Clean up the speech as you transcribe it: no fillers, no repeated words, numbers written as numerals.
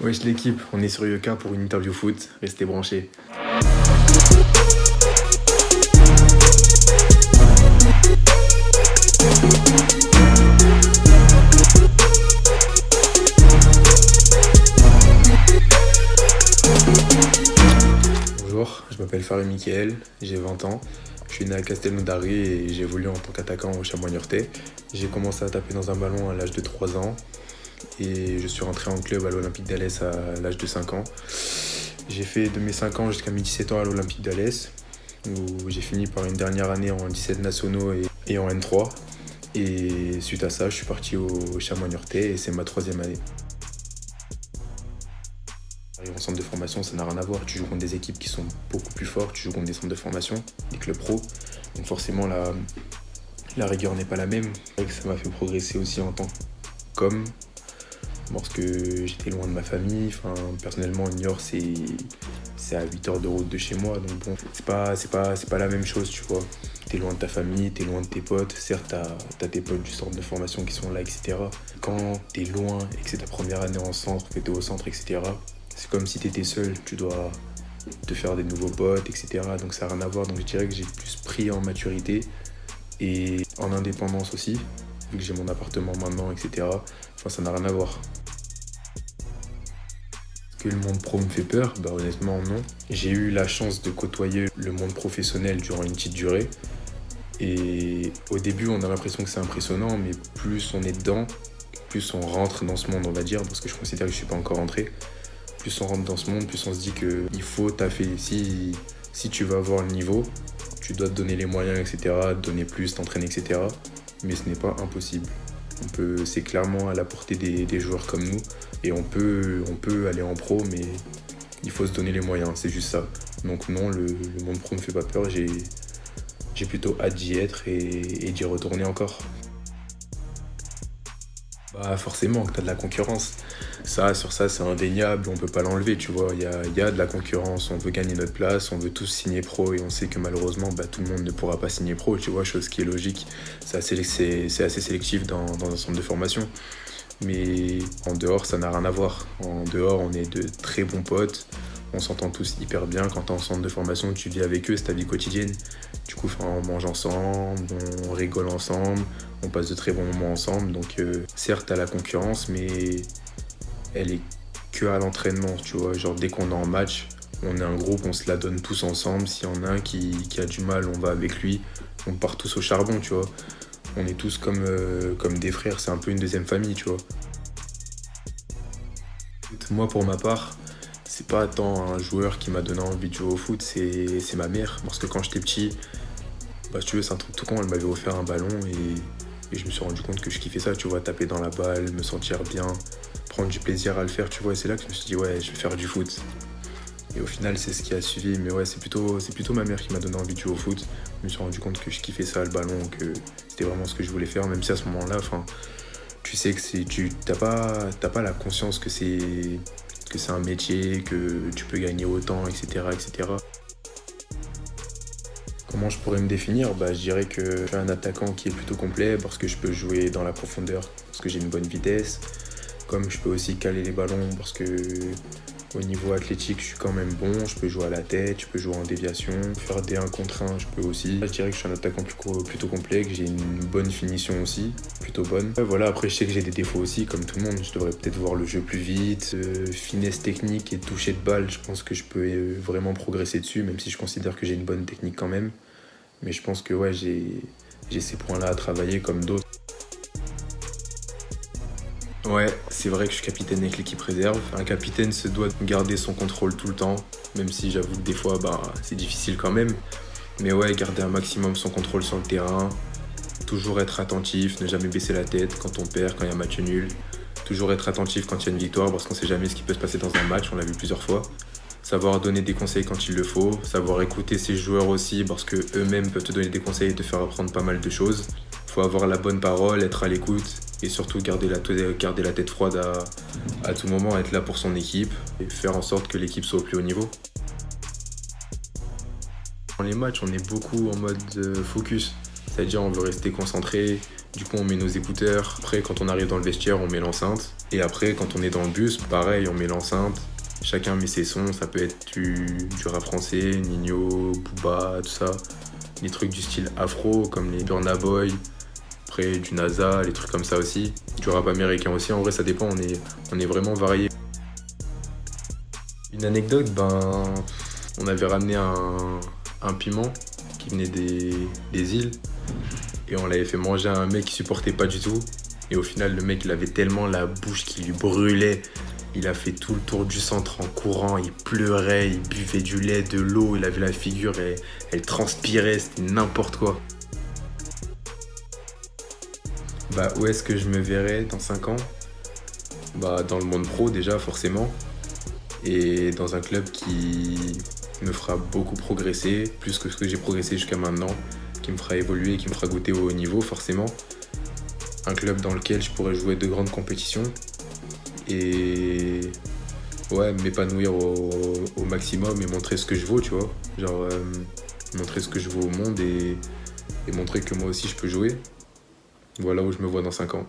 Wesh l'équipe, on est sur Yoka pour une interview foot, restez branchés. Bonjour, je m'appelle Farid Mickaël, j'ai 20 ans. Je suis né à Castelnaudary et j'ai évolué en tant qu'attaquant au Chamois Niortais. J'ai commencé à taper dans un ballon à l'âge de 3 ans et je suis rentré en club à l'Olympique d'Alès à l'âge de 5 ans. J'ai fait de mes 5 ans jusqu'à mes 17 ans à l'Olympique d'Alès où j'ai fini par une dernière année en 17 nationaux et en N3. Et suite à ça, je suis parti au Chamois Niortais et c'est ma 3e année. En centre de formation, ça n'a rien à voir. Tu joues contre des équipes qui sont beaucoup plus fortes, tu joues contre des centres de formation, des clubs pro. Donc forcément, la rigueur n'est pas la même. C'est vrai que ça m'a fait progresser aussi en tant qu'homme, parce que j'étais loin de ma famille. Enfin, personnellement, Niort, c'est à 8 heures de route de chez moi. Donc bon, c'est pas la même chose, tu vois. T'es loin de ta famille, t'es loin de tes potes. Certes, t'as tes potes du centre de formation qui sont là, etc. Quand t'es loin et que c'est ta première année en centre, que t'es au centre, etc., c'est comme si tu étais seul, tu dois te faire des nouveaux potes, etc. Donc ça n'a rien à voir. Donc je dirais que j'ai plus pris en maturité et en indépendance aussi, vu que j'ai mon appartement maintenant, etc. Enfin, ça n'a rien à voir. Est-ce que le monde pro me fait peur? Bah honnêtement non. J'ai eu la chance de côtoyer le monde professionnel durant une petite durée. Et au début, on a l'impression que c'est impressionnant, mais plus on est dedans, plus on rentre dans ce monde, on va dire, parce que je considère que je ne suis pas encore rentré. Plus on rentre dans ce monde, plus on se dit qu'il faut taffer. Si tu veux avoir le niveau, tu dois te donner les moyens, etc., te donner plus, t'entraîner, etc. Mais ce n'est pas impossible. C'est clairement à la portée des joueurs comme nous. Et on peut aller en pro, mais il faut se donner les moyens, c'est juste ça. Donc non, le monde pro ne me fait pas peur. J'ai plutôt hâte d'y être et d'y retourner encore. Bah forcément que tu as de la concurrence. Sur ça, c'est indéniable, on peut pas l'enlever, tu vois. Il y a de la concurrence, on veut gagner notre place, on veut tous signer pro et on sait que malheureusement, tout le monde ne pourra pas signer pro, tu vois, chose qui est logique. C'est assez sélectif dans un centre de formation. Mais en dehors, ça n'a rien à voir. En dehors, on est de très bons potes, on s'entend tous hyper bien. Quand t'es en centre de formation, tu vis avec eux, c'est ta vie quotidienne. Du coup, on mange ensemble, on rigole ensemble, on passe de très bons moments ensemble. Donc certes, t'as la concurrence, mais elle est que à l'entraînement, tu vois. Genre dès qu'on est en match, on est un groupe, on se la donne tous ensemble. S'il y en a un qui a du mal, on va avec lui. On part tous au charbon, tu vois. On est tous comme des frères, c'est un peu une deuxième famille, tu vois. Moi, pour ma part, c'est pas tant un joueur qui m'a donné envie de jouer au foot, c'est ma mère. Parce que quand j'étais petit, si tu veux, c'est un truc tout con, elle m'avait offert un ballon et je me suis rendu compte que je kiffais ça, tu vois, taper dans la balle, me sentir bien, prendre du plaisir à le faire, tu vois. Et c'est là que je me suis dit, ouais, je vais faire du foot. Et au final, c'est ce qui a suivi. Mais ouais, c'est plutôt ma mère qui m'a donné envie de jouer au foot. Je me suis rendu compte que je kiffais ça, le ballon, que c'était vraiment ce que je voulais faire, même si à ce moment-là, tu sais que t'as pas la conscience que c'est un métier, que tu peux gagner autant, etc., etc. Comment je pourrais me définir? Je dirais que je suis un attaquant qui est plutôt complet parce que je peux jouer dans la profondeur, parce que j'ai une bonne vitesse. Comme je peux aussi caler les ballons parce que au niveau athlétique, je suis quand même bon. Je peux jouer à la tête, je peux jouer en déviation, faire des 1 contre 1, je peux aussi. Je dirais que je suis un attaquant plutôt complet, que j'ai une bonne finition aussi, plutôt bonne. Voilà, après je sais que j'ai des défauts aussi, comme tout le monde. Je devrais peut-être voir le jeu plus vite, finesse technique et toucher de balle. Je pense que je peux vraiment progresser dessus, même si je considère que j'ai une bonne technique quand même. Mais je pense que ouais, j'ai ces points-là à travailler comme d'autres. Ouais, c'est vrai que je suis capitaine avec l'équipe réserve. Un capitaine se doit de garder son contrôle tout le temps, même si j'avoue que des fois, c'est difficile quand même. Mais ouais, garder un maximum son contrôle sur le terrain, toujours être attentif, ne jamais baisser la tête quand on perd, quand il y a un match nul. Toujours être attentif quand il y a une victoire, parce qu'on sait jamais ce qui peut se passer dans un match, on l'a vu plusieurs fois. Savoir donner des conseils quand il le faut, savoir écouter ses joueurs aussi, parce que eux-mêmes peuvent te donner des conseils et te faire apprendre pas mal de choses. Faut avoir la bonne parole, être à l'écoute et surtout garder la tête froide à tout moment, être là pour son équipe et faire en sorte que l'équipe soit au plus haut niveau. Dans les matchs, on est beaucoup en mode focus, c'est-à-dire on veut rester concentré, Du coup, on met nos écouteurs. Après, quand on arrive dans le vestiaire, on met l'enceinte. Et après, quand on est dans le bus, pareil, on met l'enceinte. Chacun met ses sons. Ça peut être du rap français, Nino, Booba, tout ça. Les trucs du style afro, comme les Burna Boy. Après, du NASA, les trucs comme ça aussi. Du rap américain aussi. En vrai, ça dépend. On est vraiment varié. Une anecdote, on avait ramené un piment qui venait des îles. Et on l'avait fait manger à un mec qui supportait pas du tout. Et au final, le mec, il avait tellement la bouche qui lui brûlait. Il a fait tout le tour du centre en courant. Il pleurait, il buvait du lait, de l'eau. Il avait la figure, elle transpirait. C'était n'importe quoi. Où est-ce que je me verrais dans 5 ans? Dans le monde pro, déjà, forcément. Et dans un club qui me fera beaucoup progresser, plus que ce que j'ai progressé jusqu'à maintenant, qui me fera évoluer, qui me fera goûter au haut niveau, forcément. Un club dans lequel je pourrais jouer de grandes compétitions et ouais, m'épanouir au maximum et montrer ce que je vaux, tu vois. Genre, montrer ce que je vaux au monde et montrer que moi aussi je peux jouer. Voilà où je me vois dans 5 ans.